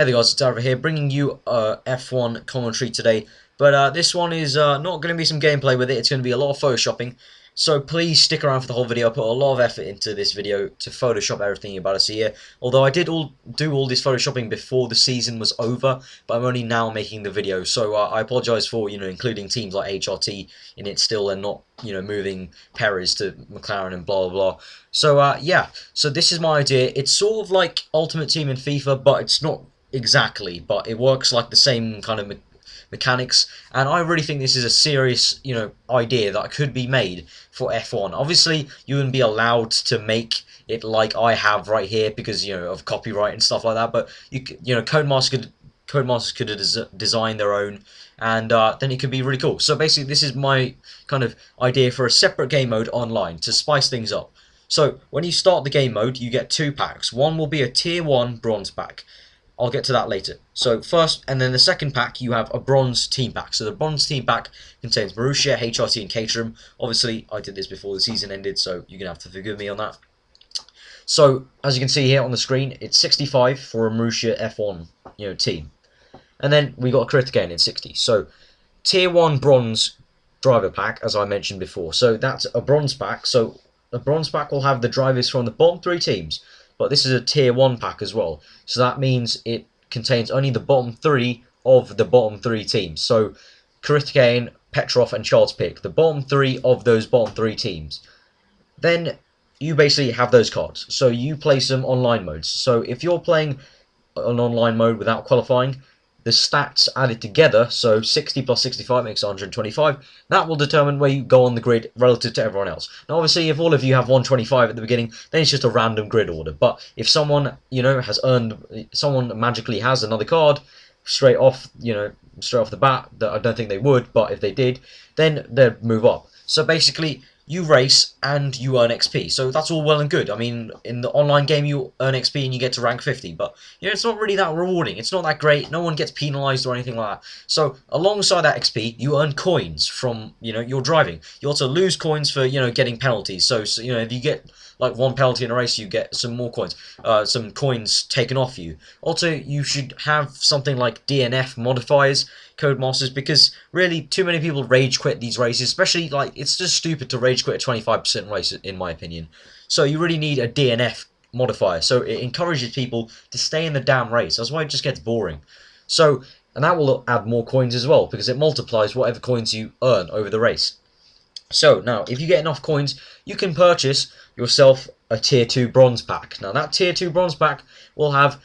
Hey there guys, it's Darver here, bringing you F1 commentary today. But this one is not going to be some gameplay with it, it's going to be a lot of photoshopping. So please stick around for the whole video. I put a lot of effort into this video to photoshop everything you're about to see here. Although I did do all this photoshopping before the season was over, but I'm only now making the video. So I apologise for, including teams like HRT in it still and not, moving Perez to McLaren and blah blah blah. So yeah, so this is my idea. It's sort of like Ultimate Team in FIFA, but it's not exactly, but it works like the same kind of mechanics, and I really think this is a serious, idea that could be made for F1. Obviously, you wouldn't be allowed to make it like I have right here because, of copyright and stuff like that, but Codemasters could have designed their own, and then it could be really cool. So basically, this is my kind of idea for a separate game mode online to spice things up. So when you start the game mode, you get 2 packs. One will be a Tier 1 bronze pack. I'll get to that later. So first, and then the second pack, you have a bronze team pack. So the bronze team pack contains Marussia, HRT, and Caterham. Obviously, I did this before the season ended, so you're going to have to forgive me on that. So, as you can see here on the screen, it's 65 for a Marussia F1, team. And then we got a crit again in 60. So, Tier 1 bronze driver pack, as I mentioned before. So that's a bronze pack. So a bronze pack will have the drivers from the bottom 3 teams. But this is a Tier 1 pack as well. So that means it contains only the bottom 3 of the bottom 3 teams. So Krewella, Petrov and Charles Pic. The bottom 3 of those bottom 3 teams. Then you basically have those cards. So you play some online modes. So if you're playing an online mode without qualifying, the stats added together, so 60 plus 65 makes 125, that will determine where you go on the grid relative to everyone else. Now obviously if all of you have 125 at the beginning, then it's just a random grid order, but if someone, someone magically has another card, straight off the bat, that I don't think they would, but if they did, then they'd move up. So basically, you race and you earn XP. So that's all well and good. I mean, in the online game, you earn XP and you get to rank 50. But, it's not really that rewarding. It's not that great. No one gets penalized or anything like that. So alongside that XP, you earn coins from, your driving. You also lose coins for, getting penalties. So if you get like 1 penalty in a race, you get some more coins, some coins taken off you. Also, you should have something like DNF modifiers, Codemasters, because really too many people rage quit these races, especially it's just stupid to rage quit a 25% race in my opinion. So you really need a DNF modifier, so it encourages people to stay in the damn race. That's why it just gets boring. So, and that will add more coins as well, because it multiplies whatever coins you earn over the race. So now, if you get enough coins, you can purchase yourself a Tier 2 bronze pack. Now that Tier 2 bronze pack will have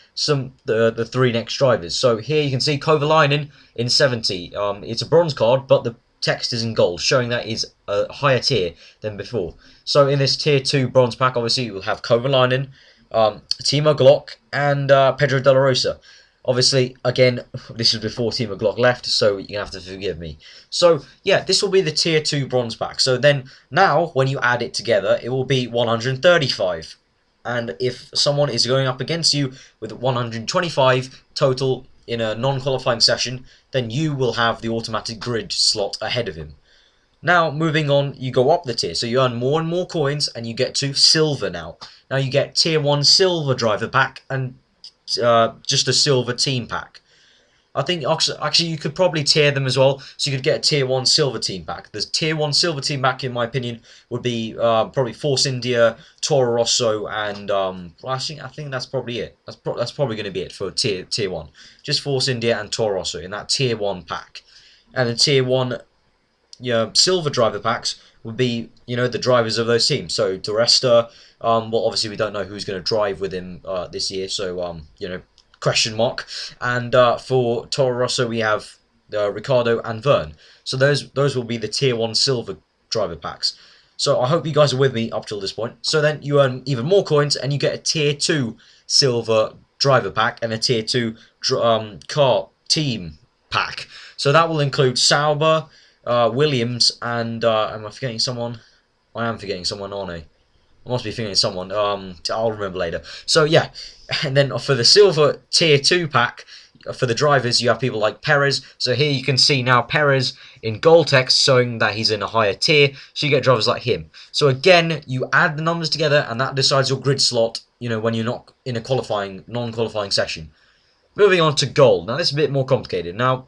the 3 next drivers. So here you can see Kovalainen in 70. It's a bronze card, but the text is in gold, showing that is a higher tier than before. So in this Tier 2 bronze pack, obviously you will have Kovalainen, Timo Glock, and Pedro Della Rosa. Obviously, again, this is before Timo Glock left, so you're going to have to forgive me. So, yeah, this will be the Tier 2 bronze pack. So then, now, when you add it together, it will be 135. And if someone is going up against you with 125 total in a non-qualifying session, then you will have the automatic grid slot ahead of him. Now, moving on, you go up the tier. So you earn more and more coins, and you get to silver now. Now, you get Tier 1 silver driver pack, and just a silver team pack. I think actually you could probably tier them as well, so you could get a Tier 1 silver team pack. The Tier 1 silver team pack, in my opinion, would be probably Force India, Toro Rosso, and I think that's probably it. That's probably going to be it for Tier 1. Just Force India and Toro Rosso in that Tier 1 pack. And the Tier 1 silver driver packs would be, the drivers of those teams. So Duresta, well, obviously we don't know who's going to drive with him this year, so question mark. And for Toro Rosso we have Ricciardo and Verne. So those will be the Tier 1 silver driver packs. So I hope you guys are with me up till this point. So then you earn even more coins and you get a Tier 2 silver driver pack and a Tier 2 car team pack. So that will include Sauber, Williams, and am I forgetting someone? I am forgetting someone, aren't I? I must be forgetting someone. I'll remember later. So yeah, and then for the silver Tier 2 pack, for the drivers, you have people like Perez. So here you can see now Perez in gold text showing that he's in a higher tier. So you get drivers like him. So again, you add the numbers together and that decides your grid slot, when you're not in a non-qualifying session. Moving on to gold. Now this is a bit more complicated. Now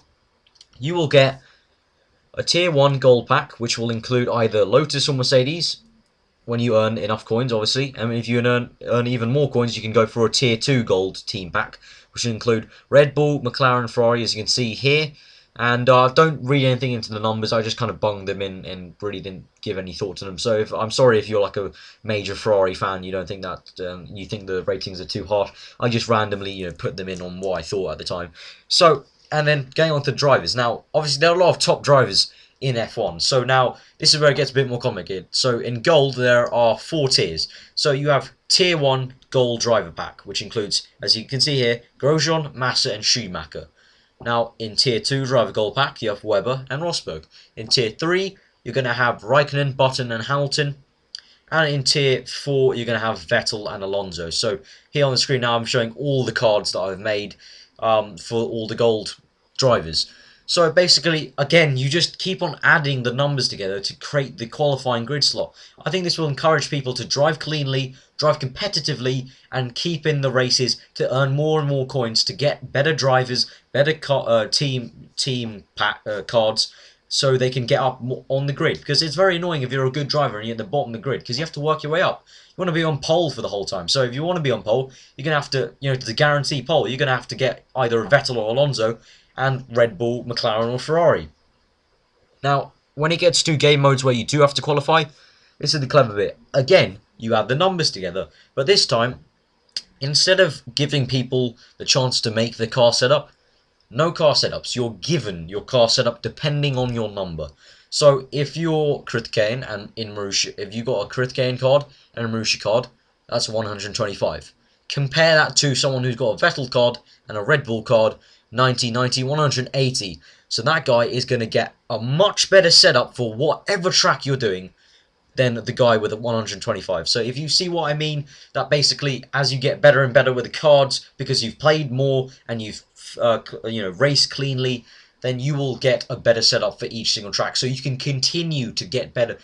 you will get a tier 1 gold pack, which will include either Lotus or Mercedes, when you earn enough coins, obviously. And if you earn even more coins, you can go for a tier 2 gold team pack, which will include Red Bull, McLaren, Ferrari, as you can see here. And don't read anything into the numbers. I just kind of bunged them in and really didn't give any thought to them. So I'm sorry if you're like a major Ferrari fan, you don't think that you think the ratings are too harsh. I just randomly put them in on what I thought at the time. So and then going on to drivers. Now obviously there are a lot of top drivers in F1. So now this is where it gets a bit more complicated. So in gold there are 4 tiers. So you have tier 1 gold driver pack, which includes, as you can see here, Grosjean, Massa and Schumacher. Now in tier 2 driver gold pack you have Webber and Rosberg. In tier 3 you're going to have Raikkonen, Button and Hamilton. And in tier 4 you're going to have Vettel and Alonso. So here on the screen now I'm showing all the cards that I've made for all the gold drivers. So basically, again, you just keep on adding the numbers together to create the qualifying grid slot. I think this will encourage people to drive cleanly, drive competitively, and keep in the races to earn more and more coins to get better drivers, better team cards, so they can get up on the grid. Because it's very annoying if you're a good driver and you're at the bottom of the grid, because you have to work your way up. You want to be on pole for the whole time. So if you want to be on pole, you're going to have to, to guarantee pole, you're going to have to get either Vettel or Alonso, and Red Bull, McLaren or Ferrari. Now, when it gets to game modes where you do have to qualify, this is the clever bit. Again, you add the numbers together, but this time, instead of giving people the chance to make the car setup, no car setups. You're given your car setup depending on your number. So if you're Krithkane and in Marussia, if you got a Krithkane card and a Marussia card, that's 125. Compare that to someone who's got a Vettel card and a Red Bull card, 90, 90, 180. So that guy is going to get a much better setup for whatever track you're doing than the guy with a 125. So if you see what I mean, that basically as you get better and better with the cards, because you've played more and you've raced cleanly, then you will get a better setup for each single track. So you can continue to get better,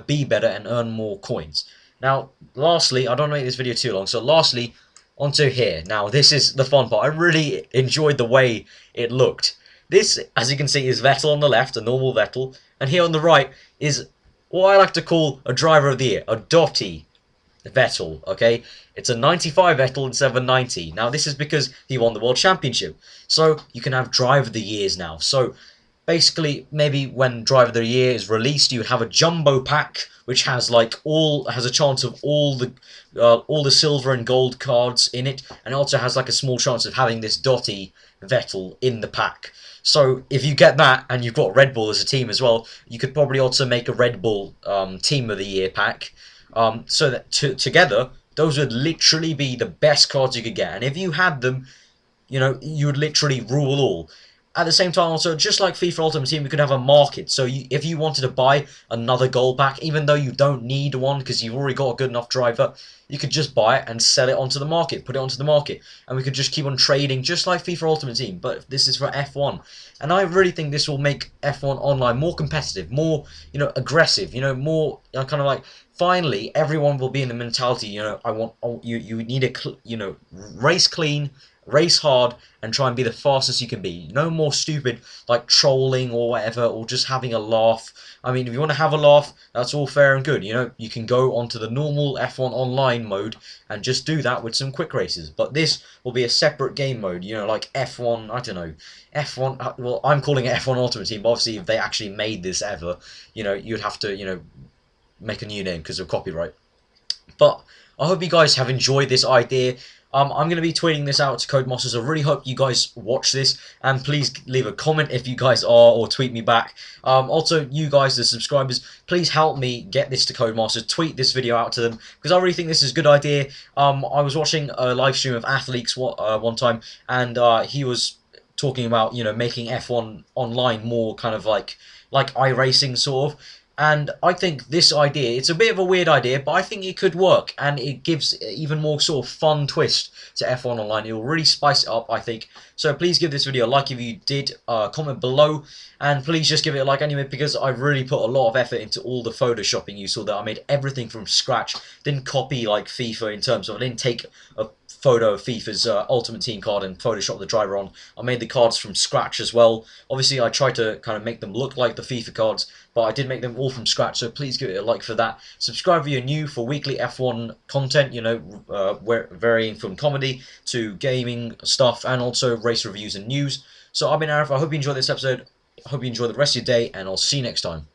be better, and earn more coins. Now, lastly, I don't want to make this video too long, so lastly, onto here. Now, this is the fun part. I really enjoyed the way it looked. This, as you can see, is Vettel on the left, a normal Vettel, and here on the right is what I like to call a driver of the year, a Dottie Vettel, okay? It's a 95 Vettel instead of a 90. Now, this is because he won the World Championship. So, you can have driver of the years now. So, basically, maybe when driver of the year is released, you have a jumbo pack, which has has a chance of all the silver and gold cards in it, and it also has like a small chance of having this Dottie Vettel in the pack. So if you get that and you've got Red Bull as a team as well, you could probably also make a Red Bull Team of the Year pack. So that together, those would literally be the best cards you could get. And if you had them, you would literally rule all. At the same time, also, just like FIFA Ultimate Team, we could have a market. So if you wanted to buy another gold pack, even though you don't need one because you've already got a good enough driver, you could just buy it and sell it onto the market, put it onto the market. And we could just keep on trading just like FIFA Ultimate Team, but this is for F1. And I really think this will make F1 online more competitive, more, aggressive, more kind of like, finally, everyone will be in the mentality, you need to, race clean, race hard, and try and be the fastest you can be. No more stupid, like, trolling or whatever, or just having a laugh. I mean, if you want to have a laugh, that's all fair and good. You can go onto the normal F1 online mode and just do that with some quick races. But this will be a separate game mode, like F1, I don't know, F1, well, I'm calling it F1 Ultimate Team, but obviously if they actually made this ever, you'd have to, make a new name because of copyright. But I hope you guys have enjoyed this idea. I'm going to be tweeting this out to Codemasters. I really hope you guys watch this, and please leave a comment if you guys are, or tweet me back. Also, you guys, the subscribers, please help me get this to Codemasters. Tweet this video out to them, because I really think this is a good idea. I was watching a live stream of Athletes one time, and he was talking about, making F1 online more kind of like iRacing sort of. And I think this idea, it's a bit of a weird idea, but I think it could work, and it gives even more sort of fun twist to F1 Online. It will really spice it up, I think. So please give this video a like if you did, comment below, and please just give it a like anyway, because I really put a lot of effort into all the photoshopping. You saw that I made everything from scratch, didn't copy like FIFA in terms of, I didn't take a photo of FIFA's Ultimate Team card and Photoshop the driver on. I made the cards from scratch as well. Obviously, I tried to kind of make them look like the FIFA cards, but I did make them all from scratch, so please give it a like for that. Subscribe if you're new for weekly F1 content, varying from comedy to gaming stuff and also race reviews and news. So I've been Arif. I hope you enjoyed this episode. I hope you enjoy the rest of your day, and I'll see you next time.